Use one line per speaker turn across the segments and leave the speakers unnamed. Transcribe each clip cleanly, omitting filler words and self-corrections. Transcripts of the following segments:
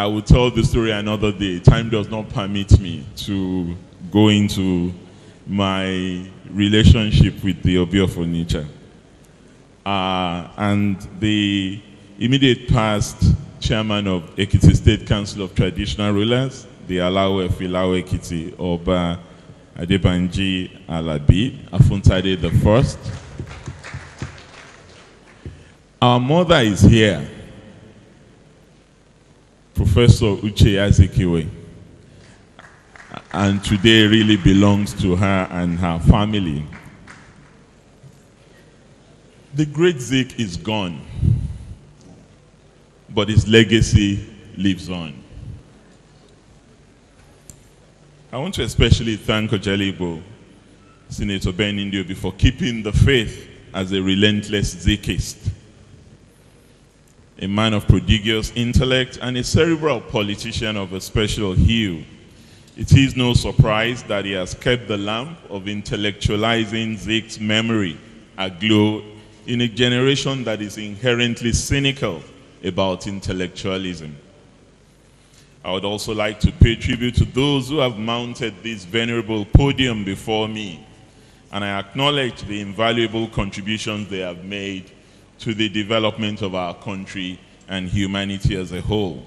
I will tell the story another day. Time does not permit me to go into my relationship with the Obi of Onitsha. And the immediate past chairman of Ekiti State Council of Traditional Rulers, the Alawe Filawe Ekiti, Oba Adebanji Alabi, Afuntade the First. Our mother is here, Professor Uche Azikiwe, and today really belongs to her and her family. The great Zik is gone, but his legacy lives on. I want to especially thank Ojalibo, Senator Ben Indiobi, for keeping the faith as a relentless Zikist, a man of prodigious intellect and a cerebral politician of a special hue. It is no surprise that he has kept the lamp of intellectualizing Zik's memory aglow in a generation that is inherently cynical about intellectualism. I would also like to pay tribute to those who have mounted this venerable podium before me, and I acknowledge the invaluable contributions they have made to the development of our country and humanity as a whole.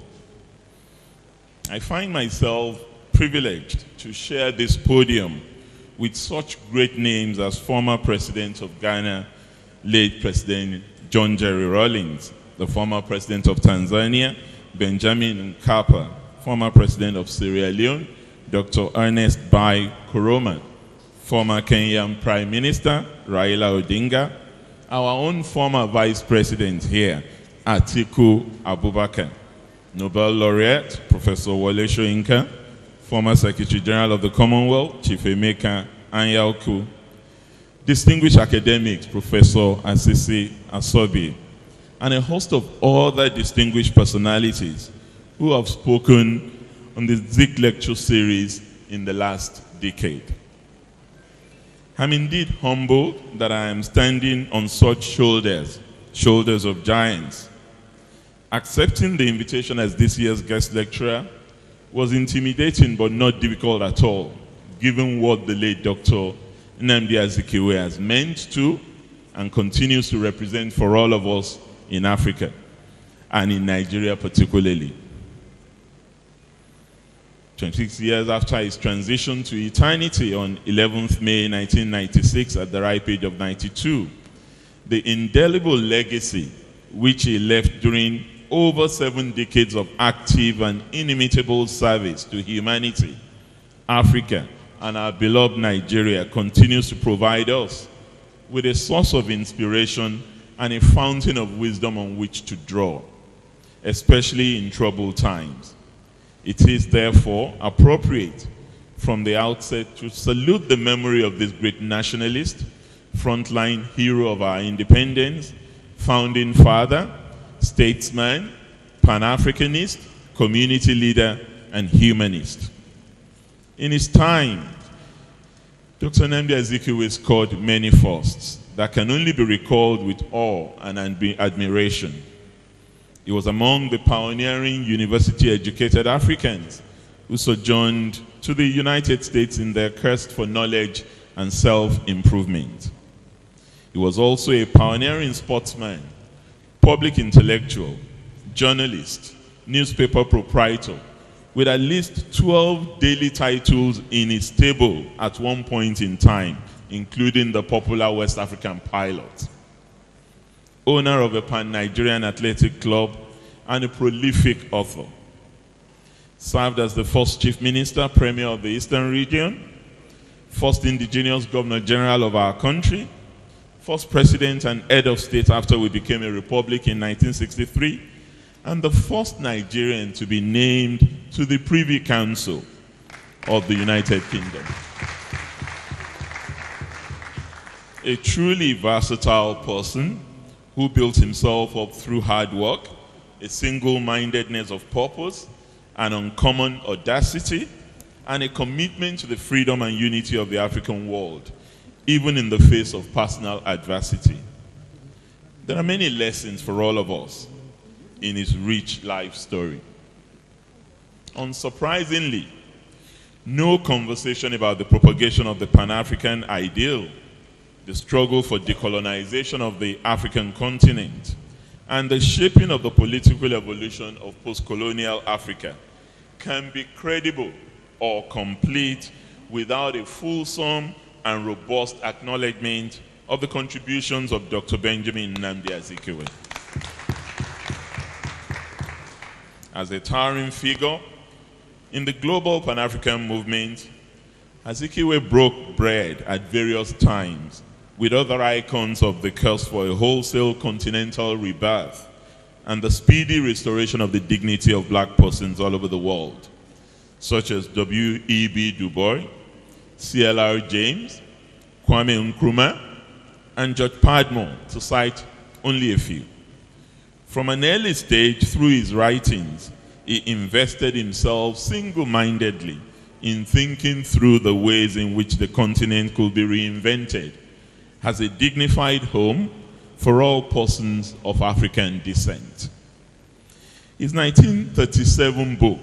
I find myself privileged to share this podium with such great names as former President of Ghana, late President John Jerry Rawlings, the former President of Tanzania, Benjamin Mkapa, former President of Sierra Leone, Dr. Ernest Bai Koroma, former Kenyan Prime Minister, Raila Odinga, our own former Vice President here, Atiku Abubakar, Nobel Laureate, Professor Wole Soyinka, former Secretary General of the Commonwealth, Chief Emeka Anyauku, distinguished academics, Professor Asisi Asobi, and a host of other distinguished personalities who have spoken on the Zik lecture series in the last decade. I'm indeed humbled that I am standing on such shoulders of giants. Accepting the invitation as this year's guest lecturer was intimidating but not difficult at all, given what the late Dr. Nnamdi Azikiwe has meant to and continues to represent for all of us in Africa, and in Nigeria particularly. 26 years after his transition to eternity on 11th May 1996 at the ripe age of 92, the indelible legacy which he left during over 7 decades of active and inimitable service to humanity, Africa, and our beloved Nigeria continues to provide us with a source of inspiration and a fountain of wisdom on which to draw, especially in troubled times. It is therefore appropriate from the outset to salute the memory of this great nationalist, frontline hero of our independence, founding father, statesman, Pan-Africanist, community leader, and humanist. In his time, Dr. Nnamdi Azikiwe scored many firsts that can only be recalled with awe and admiration. He was among the pioneering university-educated Africans who sojourned to the United States in their quest for knowledge and self-improvement. He was also a pioneering sportsman, public intellectual, journalist, newspaper proprietor, with at least 12 daily titles in his stable at one point in time, including the popular West African Pilot. Owner of a Pan-Nigerian athletic club and a prolific author. Served as the first Chief Minister, Premier of the Eastern Region, first indigenous Governor General of our country, first President and Head of State after we became a republic in 1963, and the first Nigerian to be named to the Privy Council of the United Kingdom. A truly versatile person who built himself up through hard work, a single-mindedness of purpose, an uncommon audacity, and a commitment to the freedom and unity of the African world, even in the face of personal adversity. There are many lessons for all of us in his rich life story. Unsurprisingly, no conversation about the propagation of the Pan-African ideal, the struggle for decolonization of the African continent, and the shaping of the political evolution of post-colonial Africa can be credible or complete without a fulsome and robust acknowledgement of the contributions of Dr. Benjamin Nnamdi Azikiwe. As a towering figure in the global Pan-African movement, Azikiwe broke bread at various times with other icons of the quest for a wholesale continental rebirth and the speedy restoration of the dignity of black persons all over the world, such as W.E.B. Du Bois, C.L.R. James, Kwame Nkrumah, and George Padmore, to cite only a few. From an early stage through his writings, he invested himself single-mindedly in thinking through the ways in which the continent could be reinvented as a dignified home for all persons of African descent. His 1937 book,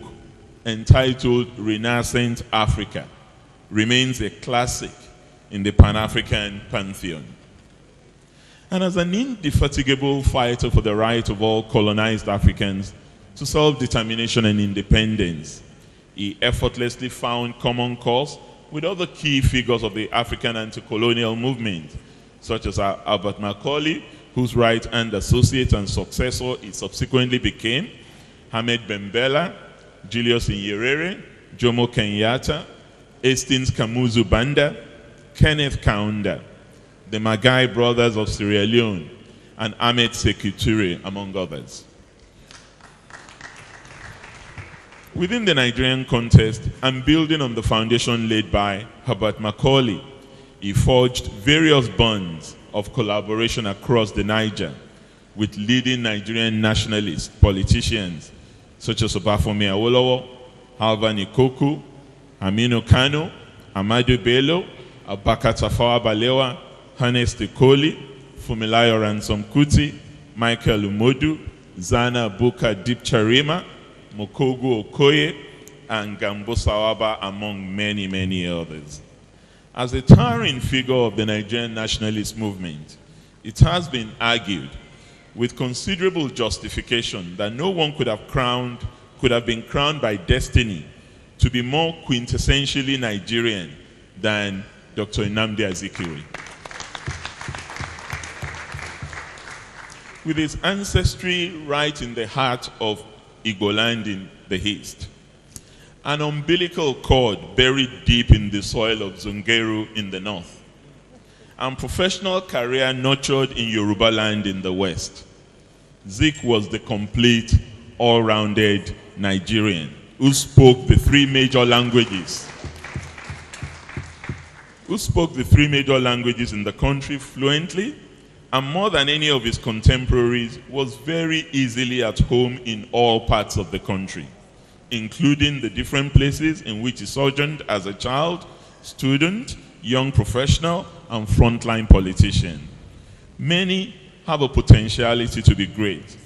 entitled Renascent Africa, remains a classic in the Pan-African pantheon. And as an indefatigable fighter for the right of all colonized Africans to self-determination and independence, he effortlessly found common cause with other key figures of the African anti-colonial movement, such as Albert Macaulay, whose right-hand associate and successor he subsequently became, Ahmed Bembela, Julius Nyerere, Jomo Kenyatta, Hastings Kamuzu Banda, Kenneth Kaunda, the Magai brothers of Sierra Leone, and Ahmed Sekou Touré, among others. Within the Nigerian context, and building on the foundation laid by Herbert Macaulay, he forged various bonds of collaboration across the Niger with leading Nigerian nationalist politicians such as Obafemi Awolowo, Alvan Ikoku, Aminu Kano, Amadu Bello, Abubakar Tafawa Balewa, Ernest Ekoli, Fumilayo Ransom Kuti, Michael Umodu, Zana Buka Dipcharima, Mokogu Okoye, and Gambo Sawaba, among many, many others. As a towering figure of the Nigerian nationalist movement, it has been argued with considerable justification that no one could have been crowned by destiny to be more quintessentially Nigerian than Dr. Nnamdi Azikiwe. With his ancestry right in the heart of Igbo land in the east, an umbilical cord buried deep in the soil of Zungeru in the north, and professional career nurtured in Yoruba land in the west, Zik was the complete, all-rounded Nigerian who spoke the three major languages in the country fluently, and more than any of his contemporaries was very easily at home in all parts of the country, including the different places in which he sojourned as a child, student, young professional, and frontline politician. Many have a potentiality to be great.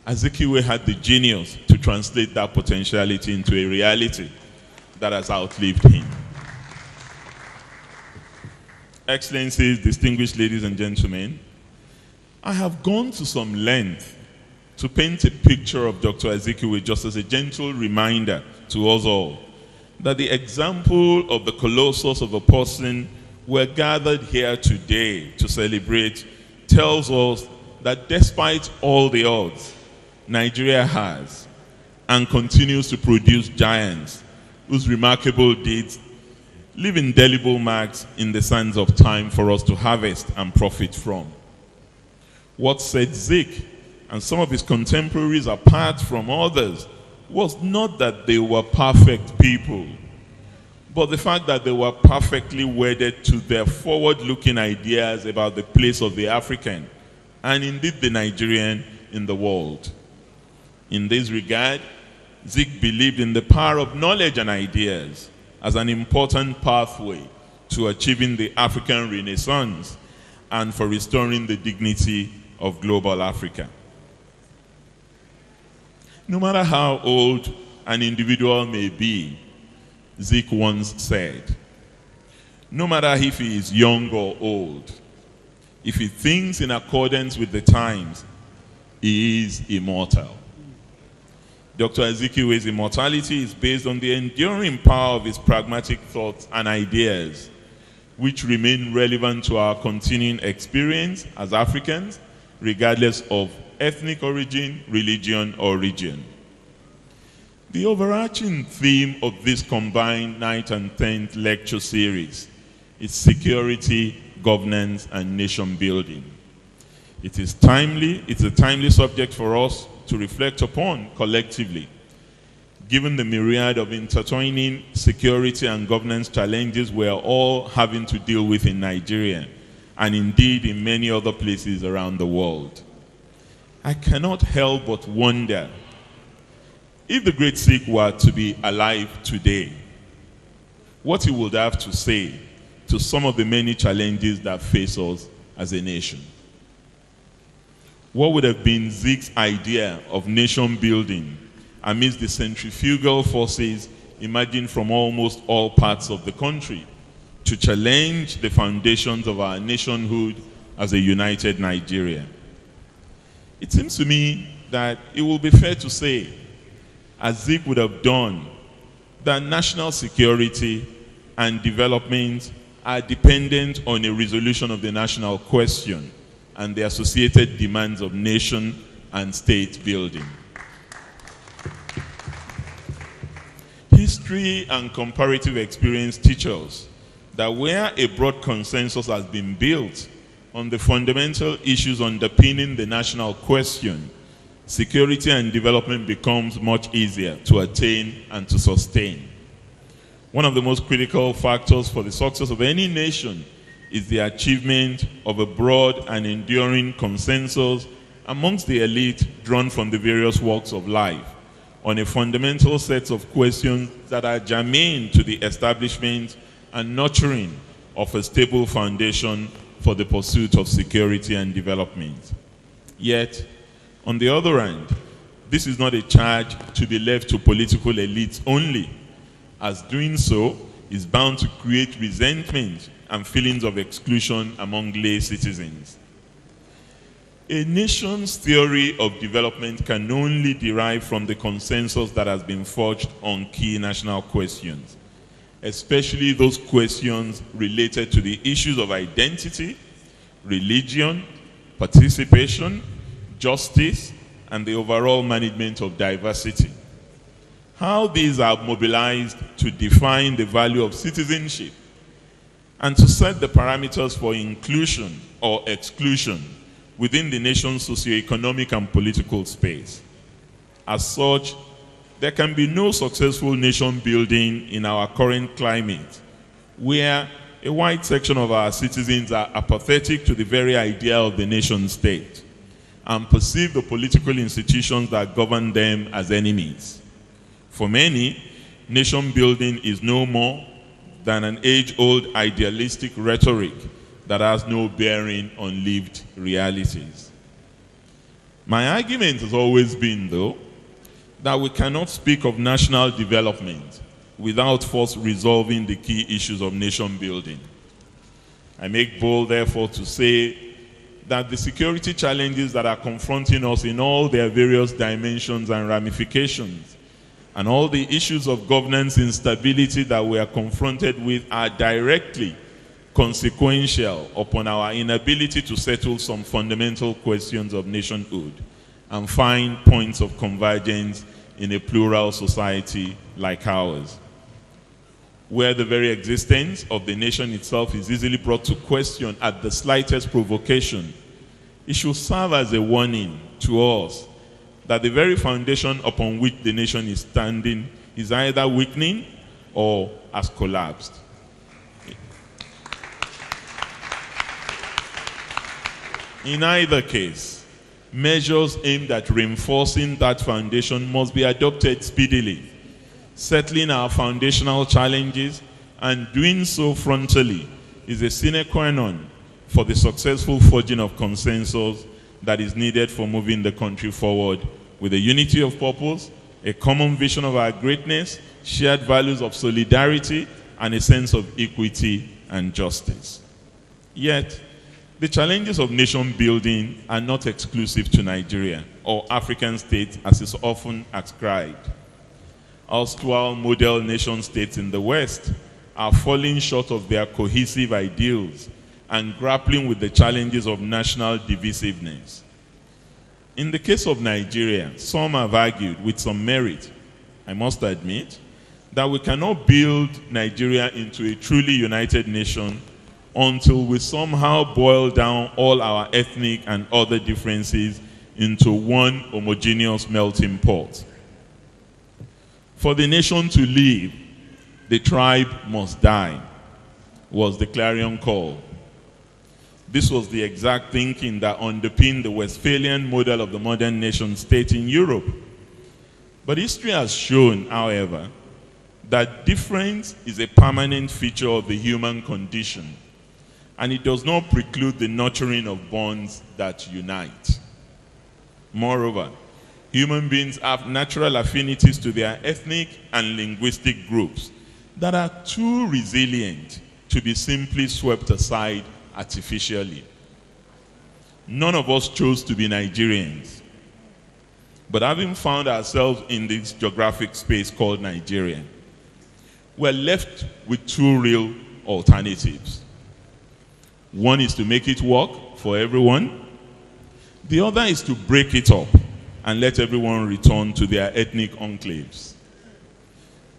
Azikiwe had the genius to translate that potentiality into a reality that has outlived him. Excellencies, distinguished ladies and gentlemen, I have gone to some length to paint a picture of Dr. Azikiwe just as a gentle reminder to us all that the example of the colossus of a person we're gathered here today to celebrate tells us that despite all the odds, Nigeria has and continues to produce giants whose remarkable deeds leave indelible marks in the sands of time for us to harvest and profit from. What set Zik and some of his contemporaries apart from others was not that they were perfect people, but the fact that they were perfectly wedded to their forward-looking ideas about the place of the African, and indeed the Nigerian, in the world. In this regard, Zik believed in the power of knowledge and ideas as an important pathway to achieving the African Renaissance and for restoring the dignity of global Africa. No matter how old an individual may be, Zik once said, no matter if he is young or old, if he thinks in accordance with the times, he is immortal. Dr. Azikiwe's immortality is based on the enduring power of his pragmatic thoughts and ideas, which remain relevant to our continuing experience as Africans, regardless of ethnic origin, religion, or region. The overarching theme of this combined 9th and 10th lecture series is security, governance, and nation building. It's a timely subject for us to reflect upon collectively, given the myriad of intertwining security and governance challenges we are all having to deal with in Nigeria, and indeed in many other places around the world. I cannot help but wonder if the great Sikh were to be alive today, what he would have to say to some of the many challenges that face us as a nation. What would have been Zik's idea of nation building amidst the centrifugal forces emerging from almost all parts of the country to challenge the foundations of our nationhood as a united Nigeria? It seems to me that it will be fair to say, as Zik would have done, that national security and development are dependent on a resolution of the national question and the associated demands of nation and state building. History and comparative experience teach us that where a broad consensus has been built on the fundamental issues underpinning the national question, security and development becomes much easier to attain and to sustain. One of the most critical factors for the success of any nation is the achievement of a broad and enduring consensus amongst the elite drawn from the various walks of life on a fundamental set of questions that are germane to the establishment and nurturing of a stable foundation for the pursuit of security and development. Yet, on the other hand, this is not a charge to be left to political elites only, as doing so is bound to create resentment and feelings of exclusion among lay citizens. A nation's theory of development can only derive from the consensus that has been forged on key national questions, especially those questions related to the issues of identity, religion, participation, justice, and the overall management of diversity. How these are mobilized to define the value of citizenship and to set the parameters for inclusion or exclusion within the nation's socio-economic and political space. As such, there can be no successful nation building in our current climate, where a wide section of our citizens are apathetic to the very idea of the nation state and perceive the political institutions that govern them as enemies. For many, nation building is no more than an age-old idealistic rhetoric that has no bearing on lived realities. My argument has always been, though, that we cannot speak of national development without first resolving the key issues of nation building. I make bold, therefore, to say that the security challenges that are confronting us in all their various dimensions and ramifications, and all the issues of governance instability that we are confronted with, are directly consequential upon our inability to settle some fundamental questions of nationhood and find points of convergence in a plural society like ours, where the very existence of the nation itself is easily brought to question at the slightest provocation. It should serve as a warning to us that the very foundation upon which the nation is standing is either weakening or has collapsed. In either case, measures aimed at reinforcing that foundation must be adopted speedily, settling our foundational challenges, and doing so frontally is a sine qua non for the successful forging of consensus that is needed for moving the country forward with a unity of purpose a common vision of our greatness, shared values of solidarity, and a sense of equity and justice. Yet, the challenges of nation building are not exclusive to Nigeria or African states as is often ascribed. Erstwhile model nation states in the West are falling short of their cohesive ideals and grappling with the challenges of national divisiveness. In the case of Nigeria, some have argued with some merit, I must admit, that we cannot build Nigeria into a truly united nation until we somehow boil down all our ethnic and other differences into one homogeneous melting pot. For the nation to live, the tribe must die, was the clarion call. This was the exact thinking that underpinned the Westphalian model of the modern nation state in Europe. But history has shown, however, that difference is a permanent feature of the human condition, and it does not preclude the nurturing of bonds that unite. Moreover, human beings have natural affinities to their ethnic and linguistic groups that are too resilient to be simply swept aside artificially. None of us chose to be Nigerians, but having found ourselves in this geographic space called Nigeria, we're left with two real alternatives. One is to make it work for everyone. The other is to break it up and let everyone return to their ethnic enclaves.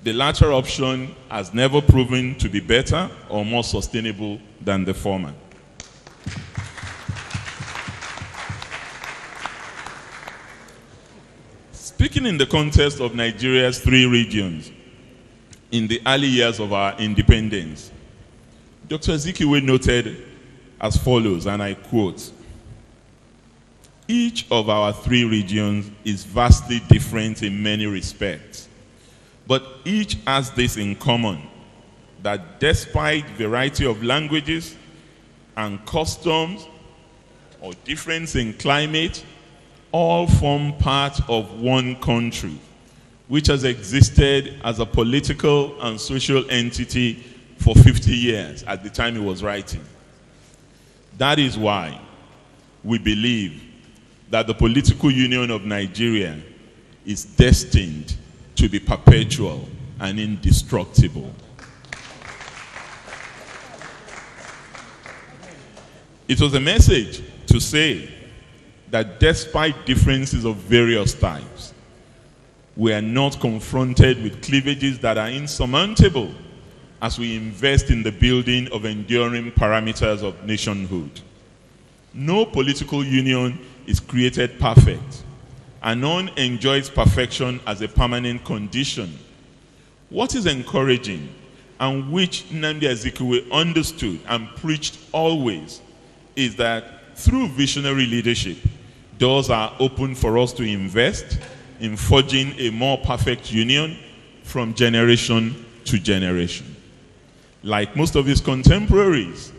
The latter option has never proven to be better or more sustainable than the former. Speaking in the context of Nigeria's three regions, in the early years of our independence, Dr. Azikiwe noted as follows, and I quote, "Each of our three regions is vastly different in many respects, but each has this in common, that despite variety of languages and customs or difference in climate, all form part of one country, which has existed as a political and social entity for 50 years at the time he was writing. That is why we believe that the political union of Nigeria is destined to be perpetual and indestructible." It was a message to say that despite differences of various types, we are not confronted with cleavages that are insurmountable as we invest in the building of enduring parameters of nationhood. No political union is created perfect, and none enjoys perfection as a permanent condition. What is encouraging, and which Nnamdi Azikiwe understood and preached always, is that through visionary leadership, doors are open for us to invest in forging a more perfect union from generation to generation. Like most of his contemporaries,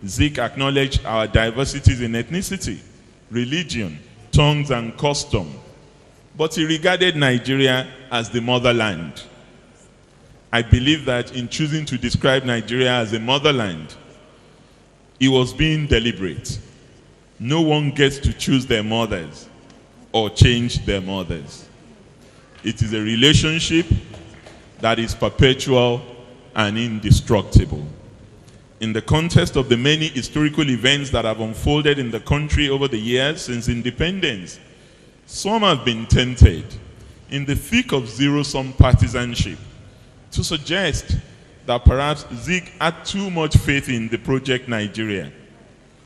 Zik acknowledged our diversities in ethnicity, religion, tongues, and custom, but he regarded Nigeria as the motherland. I believe that in choosing to describe Nigeria as a motherland, he was being deliberate. No one gets to choose their mothers or change their mothers. It is a relationship that is perpetual and indestructible. In the context of the many historical events that have unfolded in the country over the years since independence, some have been tempted, in the thick of zero-sum partisanship, to suggest that perhaps Zik had too much faith in the project Nigeria,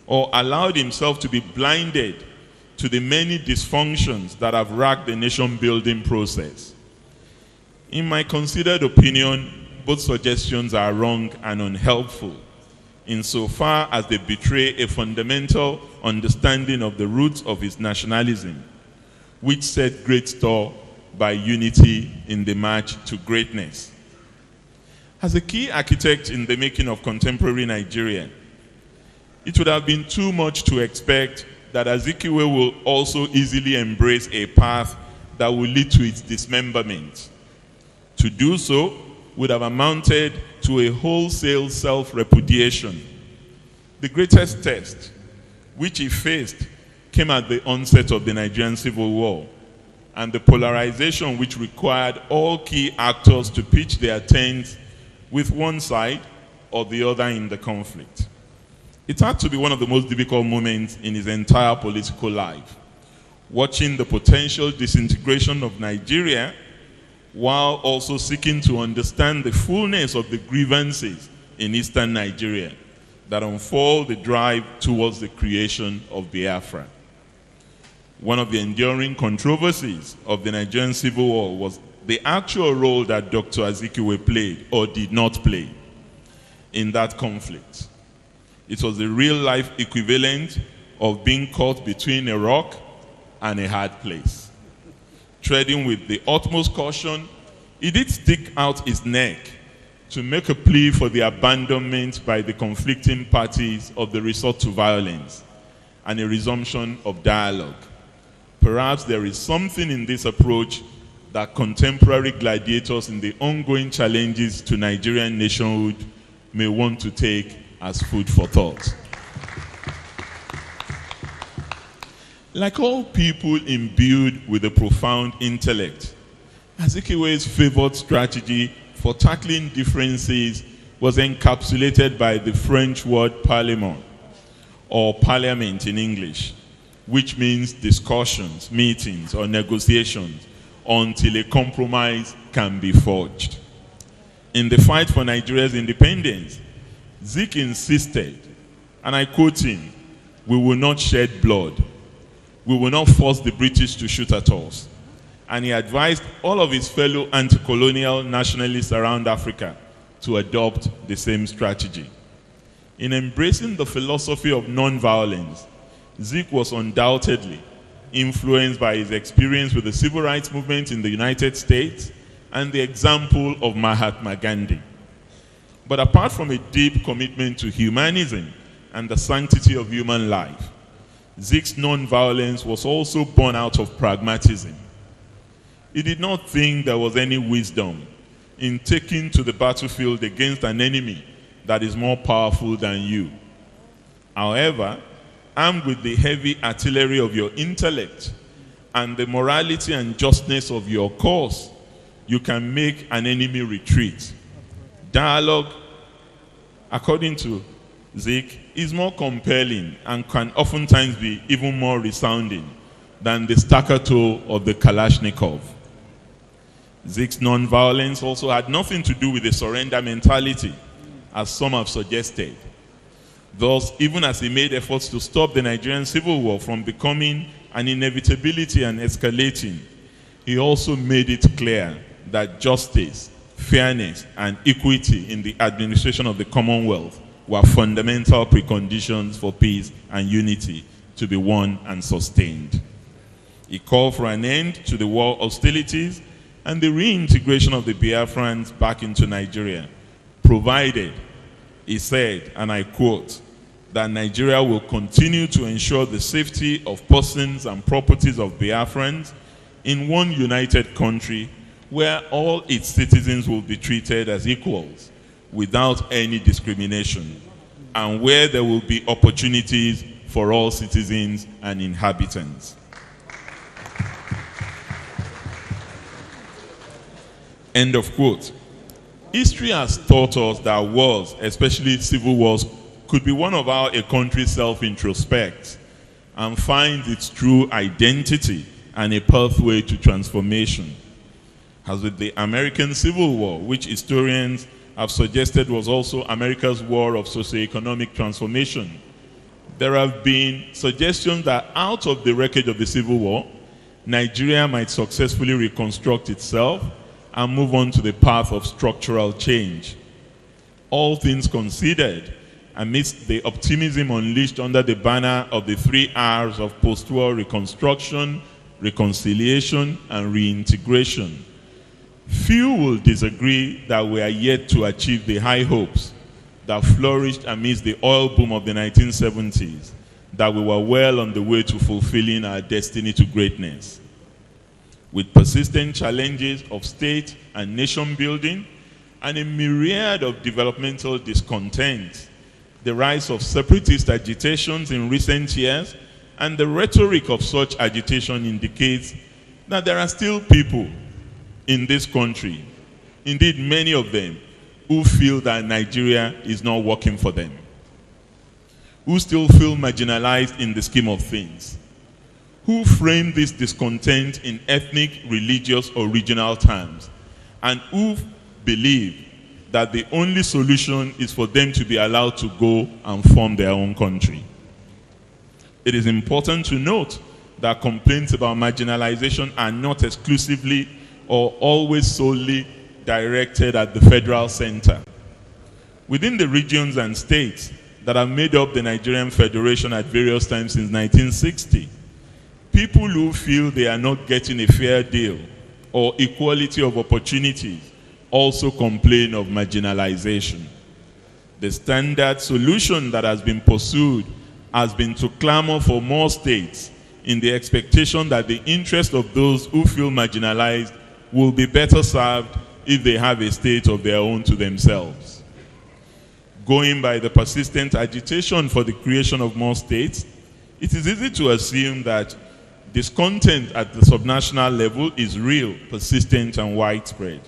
or allowed himself to be blinded to the many dysfunctions that have racked the nation-building process. In my considered opinion, both suggestions are wrong and unhelpful, insofar as they betray a fundamental understanding of the roots of his nationalism, which set great store by unity in the march to greatness. As a key architect in the making of contemporary Nigeria, it would have been too much to expect that Azikiwe will also easily embrace a path that would lead to its dismemberment. To do so would have amounted to a wholesale self-repudiation. The greatest test which he faced came at the onset of the Nigerian Civil War and the polarization which required all key actors to pitch their tents with one side or the other in the conflict. It had to be one of the most difficult moments in his entire political life, watching the potential disintegration of Nigeria while also seeking to understand the fullness of the grievances in eastern Nigeria that unfold the drive towards the creation of Biafra. One of the enduring controversies of the Nigerian Civil War was the actual role that Dr. Azikiwe played or did not play in that conflict. It was the real-life equivalent of being caught between a rock and a hard place. Treading with the utmost caution, he did stick out his neck to make a plea for the abandonment by the conflicting parties of the resort to violence and a resumption of dialogue. Perhaps there is something in this approach that contemporary gladiators in the ongoing challenges to Nigerian nationhood may want to take as food for thought. Like all people imbued with a profound intellect, Azikiwe's favored strategy for tackling differences was encapsulated by the French word parlement, or parliament in English, which means discussions, meetings, or negotiations until a compromise can be forged. In the fight for Nigeria's independence, Zik insisted, and I quote him, "We will not shed blood. We will not force the British to shoot at us." And he advised all of his fellow anti-colonial nationalists around Africa to adopt the same strategy. In embracing the philosophy of non-violence, Zik was undoubtedly influenced by his experience with the civil rights movement in the United States and the example of Mahatma Gandhi. But apart from a deep commitment to humanism and the sanctity of human life, Zik's non-violence was also born out of pragmatism. He did not think there was any wisdom in taking to the battlefield against an enemy that is more powerful than you. However, armed with the heavy artillery of your intellect and the morality and justness of your cause, you can make an enemy retreat. Dialogue, according to Zik, is more compelling and can oftentimes be even more resounding than the staccato of the Kalashnikov. Zik's non-violence also had nothing to do with the surrender mentality, as some have suggested. Thus, even as he made efforts to stop the Nigerian Civil War from becoming an inevitability and escalating, he also made it clear that justice, fairness, and equity in the administration of the Commonwealth were fundamental preconditions for peace and unity to be won and sustained. He called for an end to the war hostilities and the reintegration of the Biafrans back into Nigeria, provided, he said, and I quote, that Nigeria will continue to ensure the safety of persons and properties of Biafrans in one united country where all its citizens will be treated as equals without any discrimination, and where there will be opportunities for all citizens and inhabitants. End of quote. History has taught us that wars, especially civil wars, could be one of how a country self-introspects and finds its true identity and a pathway to transformation. As with the American Civil War, which historians have suggested was also America's war of socioeconomic transformation, there have been suggestions that out of the wreckage of the Civil War, Nigeria might successfully reconstruct itself and move on to the path of structural change. All things considered, amidst the optimism unleashed under the banner of the 3 R's of post-war reconstruction, reconciliation, and reintegration, few will disagree that we are yet to achieve the high hopes that flourished amidst the oil boom of the 1970s, that we were well on the way to fulfilling our destiny to greatness. with persistent challenges of state and nation building and a myriad of developmental discontent, the rise of separatist agitations in recent years, and the rhetoric of such agitation indicates that there are still people in this country, indeed many of them, who feel that Nigeria is not working for them, who still feel marginalized in the scheme of things, who frame this discontent in ethnic, religious, or regional terms, and who believe that the only solution is for them to be allowed to go and form their own country. It is important to note that complaints about marginalization are not exclusively or always solely directed at the federal center. Within the regions and states that have made up the Nigerian Federation at various times since 1960, people who feel they are not getting a fair deal or equality of opportunities also complain of marginalization. The standard solution that has been pursued has been to clamor for more states in the expectation that the interest of those who feel marginalized will be better served if they have a state of their own to themselves. Going by the persistent agitation for the creation of more states, it is easy to assume that discontent at the subnational level is real, persistent, and widespread.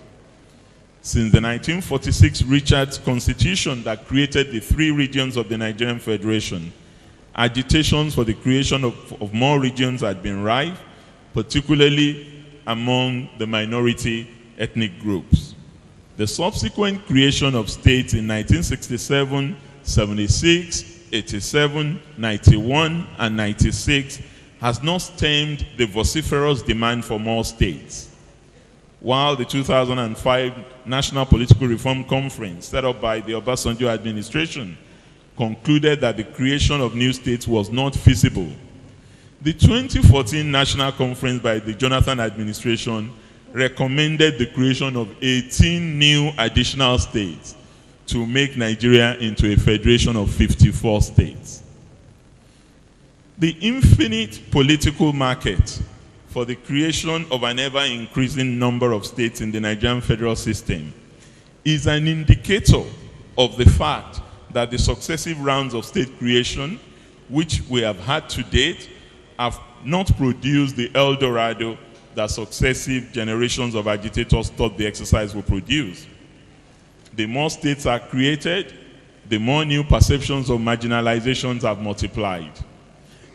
Since the 1946 Richards Constitution that created the 3 regions of the Nigerian Federation, agitations for the creation of more regions had been rife, particularly among the minority ethnic groups. The subsequent creation of states in 1967, 76, 87, 91, and 96 has not stemmed the vociferous demand for more states. While the 2005 National Political Reform Conference set up by the Obasanjo administration concluded that the creation of new states was not feasible, the 2014 National Conference by the Jonathan administration recommended the creation of 18 new additional states to make Nigeria into a federation of 54 states. The infinite political market for the creation of an ever-increasing number of states in the Nigerian federal system is an indicator of the fact that the successive rounds of state creation, which we have had to date, have not produced the El Dorado that successive generations of agitators thought the exercise would produce. The more states are created, the more new perceptions of marginalizations have multiplied.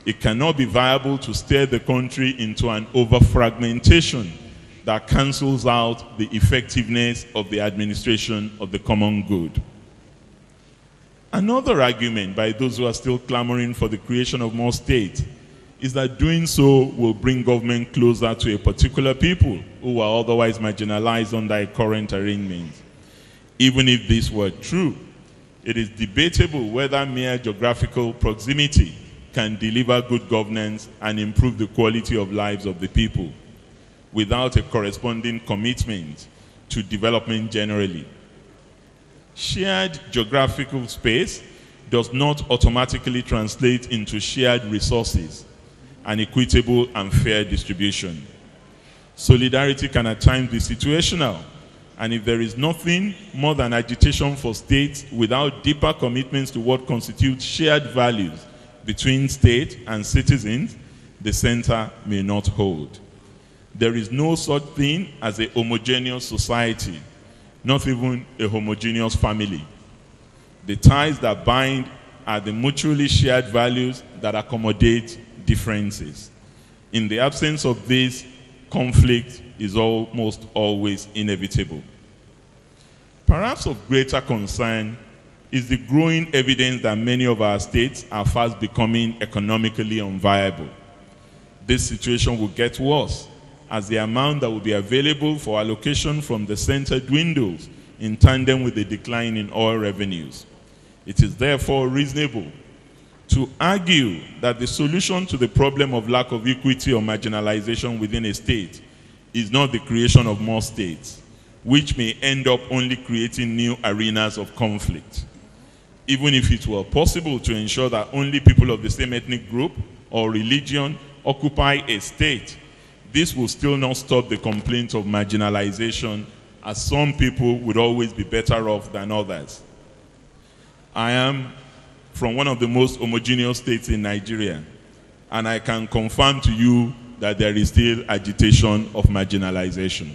It cannot be viable to steer the country into an over-fragmentation that cancels out the effectiveness of the administration of the common good. Another argument by those who are still clamoring for the creation of more states is that doing so will bring government closer to a particular people who are otherwise marginalized under a current arrangement. Even if this were true, it is debatable whether mere geographical proximity can deliver good governance and improve the quality of lives of the people without a corresponding commitment to development generally. Shared geographical space does not automatically translate into shared resources and equitable and fair distribution. Solidarity can at times be situational, and if there is nothing more than agitation for states without deeper commitments to what constitutes shared values between state and citizens, the center may not hold. There is no such thing as a homogeneous society, not even a homogeneous family. The ties that bind are the mutually shared values that accommodate differences. In the absence of this, conflict is almost always inevitable. Perhaps of greater concern is the growing evidence that many of our states are fast becoming economically unviable. This situation will get worse as the amount that will be available for allocation from the center dwindles in tandem with the decline in oil revenues. It is therefore reasonable to argue that the solution to the problem of lack of equity or marginalization within a state is not the creation of more states, which may end up only creating new arenas of conflict. Even if it were possible to ensure that only people of the same ethnic group or religion occupy a state, this will still not stop the complaint of marginalization, as some people would always be better off than others. I am from one of the most homogeneous states in Nigeria, and I can confirm to you that there is still agitation of marginalization.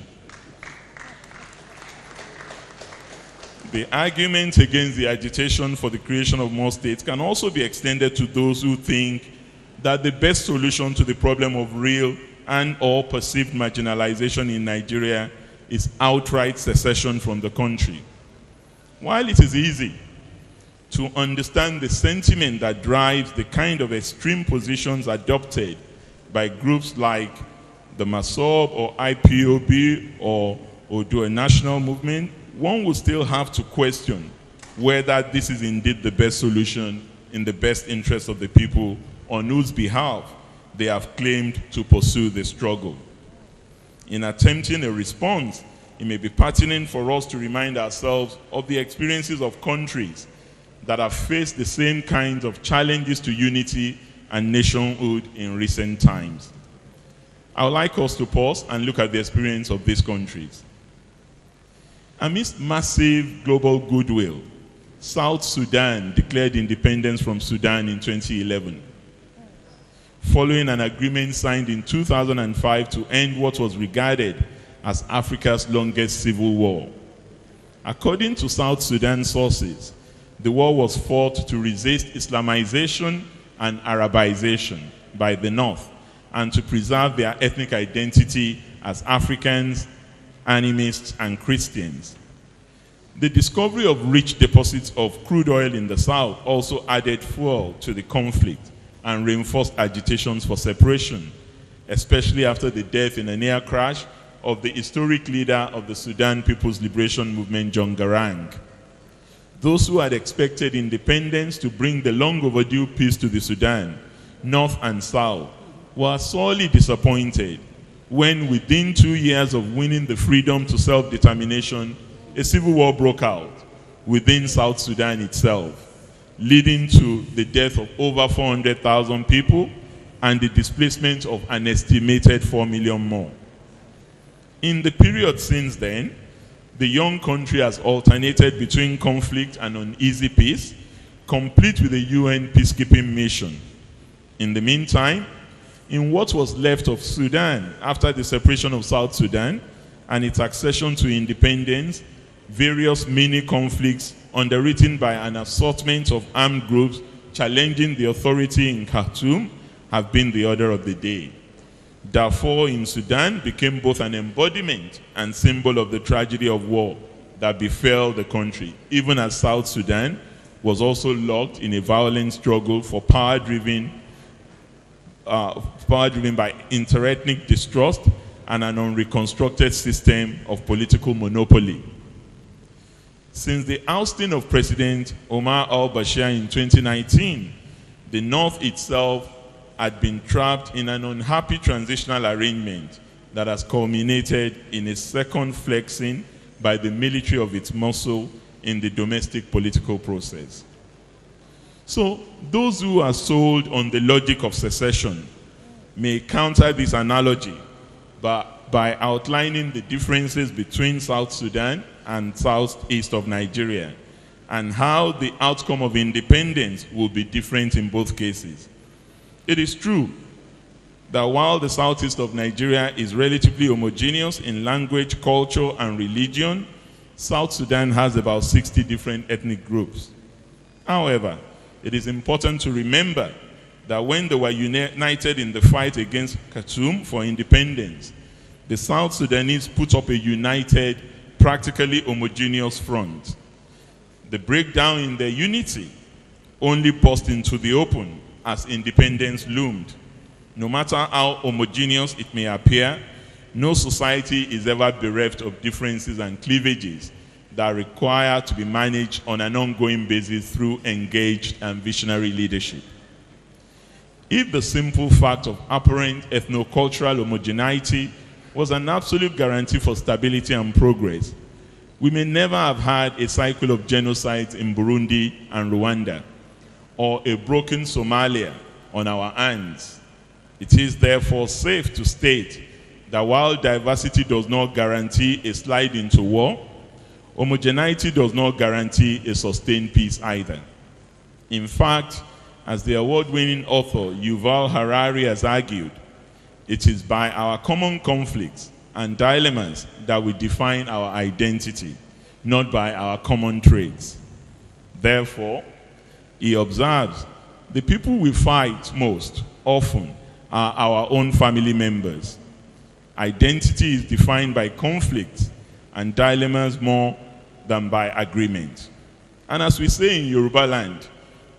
The argument against the agitation for the creation of more states can also be extended to those who think that the best solution to the problem of real and or perceived marginalization in Nigeria is outright secession from the country. While it is easy to understand the sentiment that drives the kind of extreme positions adopted by groups like the MASOB or IPOB or Oduor National Movement, one would still have to question whether this is indeed the best solution in the best interest of the people on whose behalf they have claimed to pursue the struggle. In attempting a response, it may be pertinent for us to remind ourselves of the experiences of countries that have faced the same kinds of challenges to unity and nationhood in recent times. I would like us to pause and look at the experience of these countries. Amidst massive global goodwill, South Sudan declared independence from Sudan in 2011, following an agreement signed in 2005 to end what was regarded as Africa's longest civil war. According to South Sudan sources, the war was fought to resist Islamization and Arabization by the North and to preserve their ethnic identity as Africans, animists, and Christians. The discovery of rich deposits of crude oil in the South also added fuel to the conflict and reinforced agitations for separation, especially after the death in a near crash of the historic leader of the Sudan People's Liberation Movement, John Garang. Those who had expected independence to bring the long overdue peace to the Sudan, North and South, were sorely disappointed when within 2 years of winning the freedom to self-determination, a civil war broke out within South Sudan itself, leading to the death of over 400,000 people and the displacement of an estimated 4 million more. In the period since then, the young country has alternated between conflict and uneasy peace, complete with a UN peacekeeping mission. In the meantime, in what was left of Sudan after the separation of South Sudan and its accession to independence, various mini-conflicts underwritten by an assortment of armed groups challenging the authority in Khartoum have been the order of the day. Darfur in Sudan became both an embodiment and symbol of the tragedy of war that befell the country, even as South Sudan was also locked in a violent struggle for power driven by interethnic distrust and an unreconstructed system of political monopoly. Since the ousting of President Omar al-Bashir in 2019, the North itself had been trapped in an unhappy transitional arrangement that has culminated in a second flexing by the military of its muscle in the domestic political process. So those who are sold on the logic of secession may counter this analogy by outlining the differences between South Sudan and southeast of Nigeria and how the outcome of independence will be different in both cases. It is true that while the southeast of Nigeria is relatively homogeneous in language, culture, and religion, South Sudan has about 60 different ethnic groups. However, it is important to remember that when they were united in the fight against Khartoum for independence, the South Sudanese put up a united, practically homogeneous front. The breakdown in their unity only burst into the open as independence loomed. No matter how homogeneous it may appear, no society is ever bereft of differences and cleavages that require to be managed on an ongoing basis through engaged and visionary leadership. If the simple fact of apparent ethno-cultural homogeneity was an absolute guarantee for stability and progress, we may never have had a cycle of genocides in Burundi and Rwanda, or a broken Somalia on our hands. It is therefore safe to state that while diversity does not guarantee a slide into war, homogeneity does not guarantee a sustained peace either. In fact, as the award-winning author Yuval Harari has argued, it is by our common conflicts and dilemmas that we define our identity, not by our common traits. Therefore, he observes, the people we fight most often are our own family members. Identity is defined by conflict and dilemmas more than by agreement. And as we say in Yoruba land,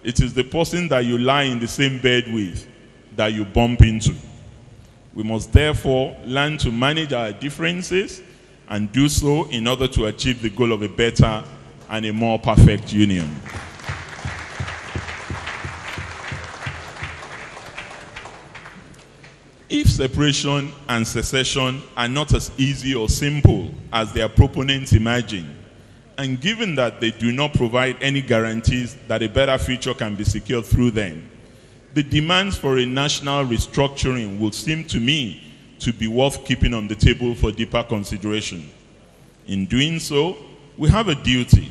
it is the person that you lie in the same bed with that you bump into. We must therefore learn to manage our differences and do so in order to achieve the goal of a better and a more perfect union. If separation and secession are not as easy or simple as their proponents imagine, and given that they do not provide any guarantees that a better future can be secured through them, the demands for a national restructuring will seem to me to be worth keeping on the table for deeper consideration. In doing so, we have a duty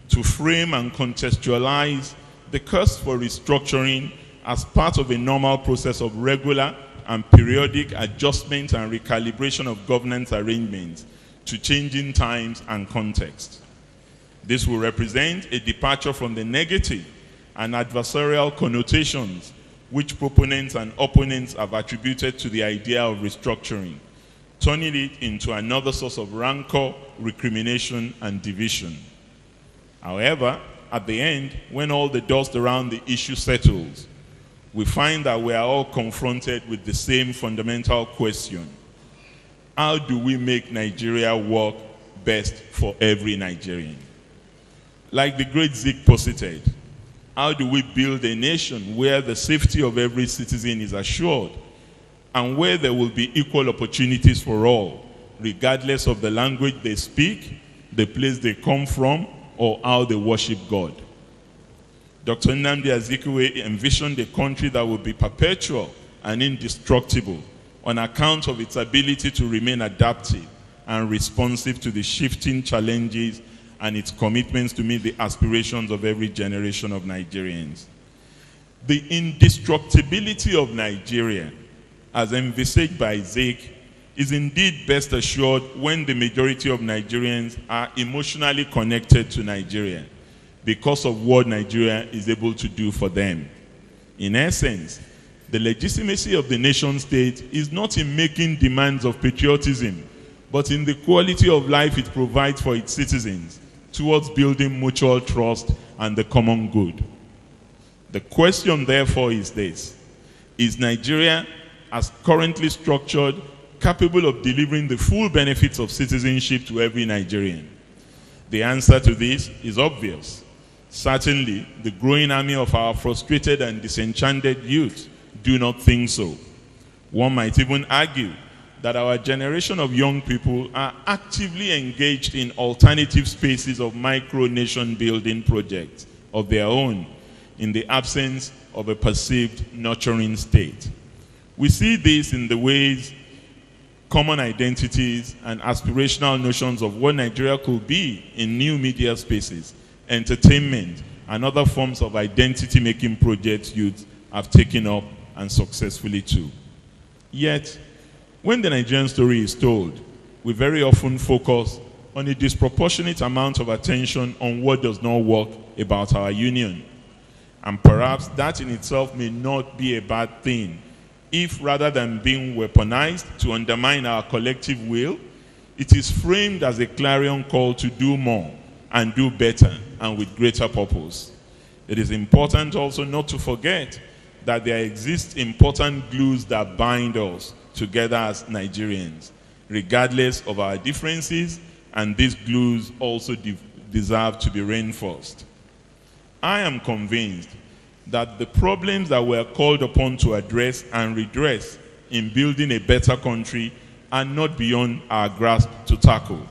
to frame and contextualize the quest for restructuring as part of a normal process of regular and periodic adjustment and recalibration of governance arrangements to changing times and context. This will represent a departure from the negative and adversarial connotations which proponents and opponents have attributed to the idea of restructuring, turning it into another source of rancor, recrimination, and division. However, at the end, when all the dust around the issue settles, we find that we are all confronted with the same fundamental question: how do we make Nigeria work best for every Nigerian? Like the great Zik posited, how do we build a nation where the safety of every citizen is assured and where there will be equal opportunities for all, regardless of the language they speak, the place they come from, or how they worship God? Dr. Nnamdi Azikiwe envisioned a country that would be perpetual and indestructible on account of its ability to remain adaptive and responsive to the shifting challenges and its commitments to meet the aspirations of every generation of Nigerians. The indestructibility of Nigeria, as envisaged by Zik, is indeed best assured when the majority of Nigerians are emotionally connected to Nigeria because of what Nigeria is able to do for them. In essence, the legitimacy of the nation state is not in making demands of patriotism, but in the quality of life it provides for its citizens towards building mutual trust and the common good. The question, therefore, is this: is Nigeria, as currently structured, capable of delivering the full benefits of citizenship to every Nigerian? The answer to this is obvious. Certainly, the growing army of our frustrated and disenchanted youth do not think so. One might even argue that our generation of young people are actively engaged in alternative spaces of micro-nation building projects of their own in the absence of a perceived nurturing state. We see this in the ways common identities and aspirational notions of what Nigeria could be in new media spaces, entertainment, and other forms of identity-making projects youth have taken up and successfully too. Yet, when the Nigerian story is told, we very often focus on a disproportionate amount of attention on what does not work about our union. And perhaps that in itself may not be a bad thing, if rather than being weaponized to undermine our collective will, it is framed as a clarion call to do more and do better and with greater purpose. It is important also not to forget that there exist important glues that bind us together as Nigerians, regardless of our differences, and these glues also deserve to be reinforced. I am convinced that the problems that we are called upon to address and redress in building a better country are not beyond our grasp to tackle.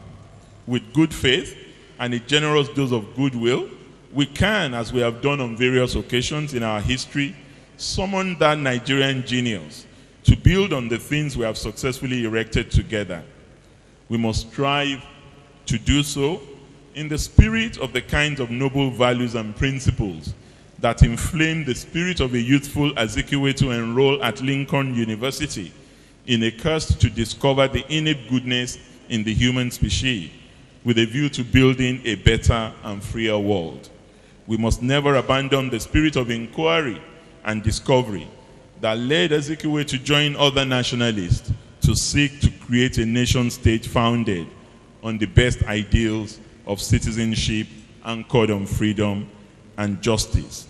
With good faith and a generous dose of goodwill, we can, as we have done on various occasions in our history, summon that Nigerian genius to build on the things we have successfully erected together. We must strive to do so in the spirit of the kinds of noble values and principles that inflame the spirit of a youthful Azikiwe to enroll at Lincoln University in a quest to discover the innate goodness in the human species with a view to building a better and freer world. We must never abandon the spirit of inquiry and discovery that led Azikiwe to join other nationalists to seek to create a nation-state founded on the best ideals of citizenship anchored on freedom and justice.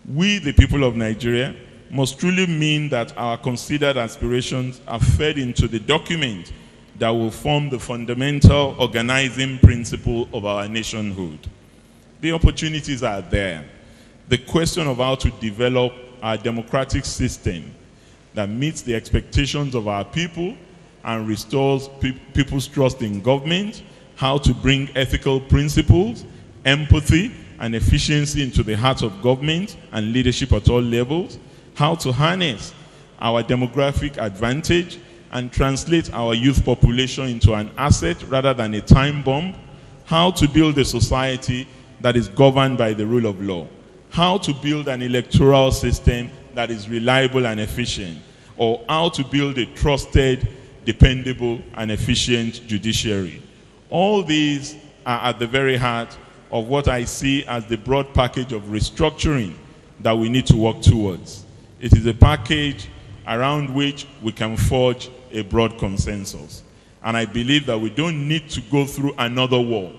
We, the people of Nigeria, must truly mean that our considered aspirations are fed into the document that will form the fundamental organizing principle of our nationhood. The opportunities are there. The question of how to develop our democratic system that meets the expectations of our people and restores people's trust in government, how to bring ethical principles, empathy, and efficiency into the heart of government and leadership at all levels, how to harness our demographic advantage and translate our youth population into an asset rather than a time bomb, how to build a society that is governed by the rule of law, how to build an electoral system that is reliable and efficient, or how to build a trusted, dependable, and efficient judiciary. All these are at the very heart of what I see as the broad package of restructuring that we need to work towards. It is a package around which we can forge a broad consensus. And I believe that we don't need to go through another war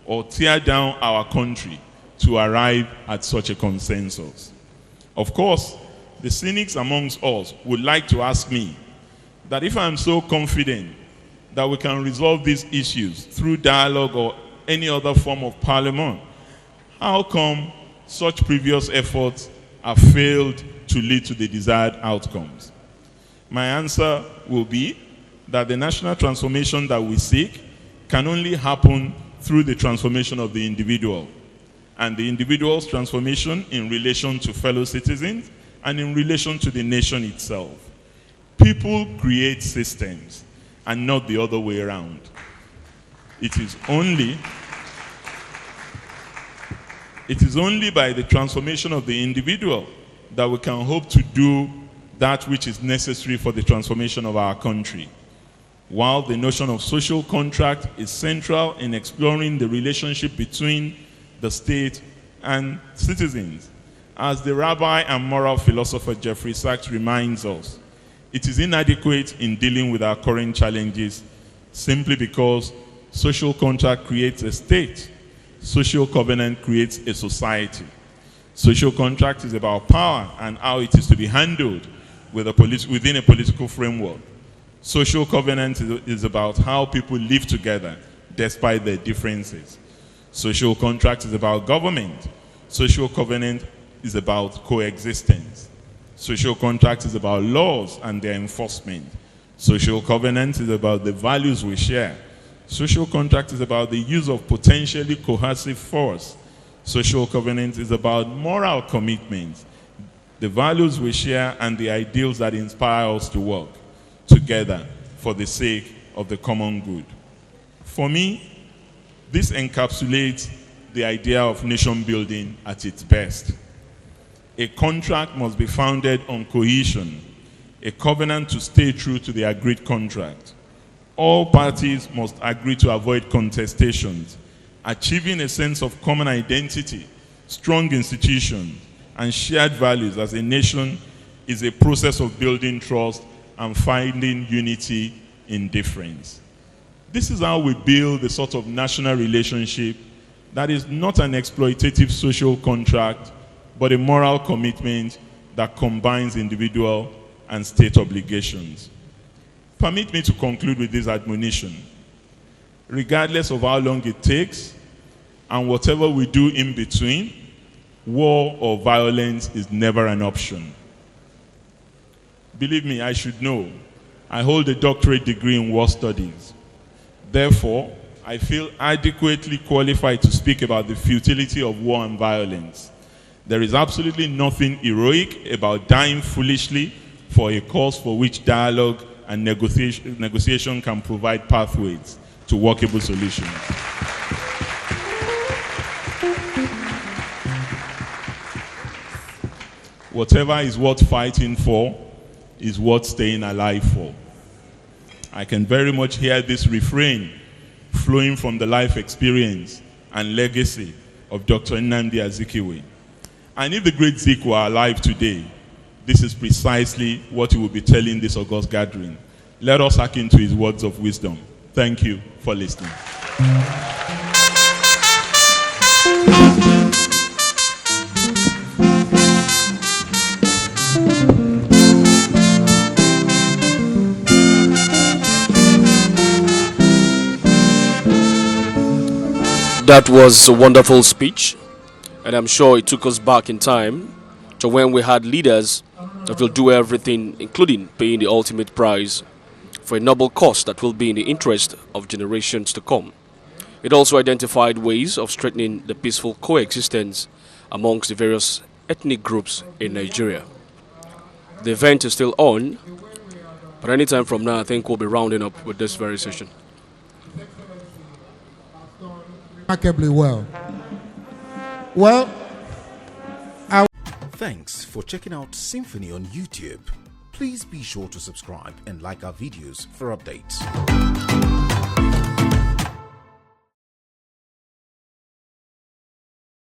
or tear down our country to arrive at such a consensus. Of course, the cynics amongst us would like to ask me that if I'm so confident that we can resolve these issues through dialogue or any other form of parliament, how come such previous efforts have failed to lead to the desired outcomes? My answer will be that the national transformation that we seek can only happen through the transformation of the individual, and the individual's transformation in relation to fellow citizens and in relation to the nation itself. People create systems and not the other way around. It is only by the transformation of the individual that we can hope to do that which is necessary for the transformation of our country. While the notion of social contract is central in exploring the relationship between the state and citizens, as the rabbi and moral philosopher Jeffrey Sachs reminds us, it is inadequate in dealing with our current challenges simply because social contract creates a state. Social covenant creates a society. Social contract is about power and how it is to be handled within a political framework. Social covenant is about how people live together despite their differences. Social contract is about government. Social covenant is about coexistence. Social contract is about laws and their enforcement. Social covenant is about the values we share. Social contract is about the use of potentially coercive force. Social covenant is about moral commitments, the values we share and the ideals that inspire us to work together for the sake of the common good. For me, this encapsulates the idea of nation building at its best. A contract must be founded on cohesion, a covenant to stay true to the agreed contract. All parties must agree to avoid contestations. Achieving a sense of common identity, strong institutions, and shared values as a nation is a process of building trust and finding unity in difference. This is how we build a sort of national relationship that is not an exploitative social contract, but a moral commitment that combines individual and state obligations. Permit me to conclude with this admonition. Regardless of how long it takes, and whatever we do in between, war or violence is never an option. Believe me, I should know. I hold a doctorate degree in war studies. Therefore, I feel adequately qualified to speak about the futility of war and violence. There is absolutely nothing heroic about dying foolishly for a cause for which dialogue and negotiation can provide pathways to workable solutions. Whatever is worth fighting for is worth staying alive for. I can very much hear this refrain flowing from the life experience and legacy of Dr. Nnamdi Azikiwe. And if the great Zik were alive today, this is precisely what he will be telling this august gathering. Let us hearken to his words of wisdom. Thank you for listening.
That was a wonderful speech, and I'm sure it took us back in time to when we had leaders that will do everything, including paying the ultimate price for a noble cause that will be in the interest of generations to come. It also identified ways of strengthening the peaceful coexistence amongst the various ethnic groups in Nigeria. The event is still on, but anytime from now I think we'll be rounding up with this very session.
Remarkably well. Well,
thanks for checking out SYMFONI on YouTube. Please be sure to subscribe and like our videos for updates.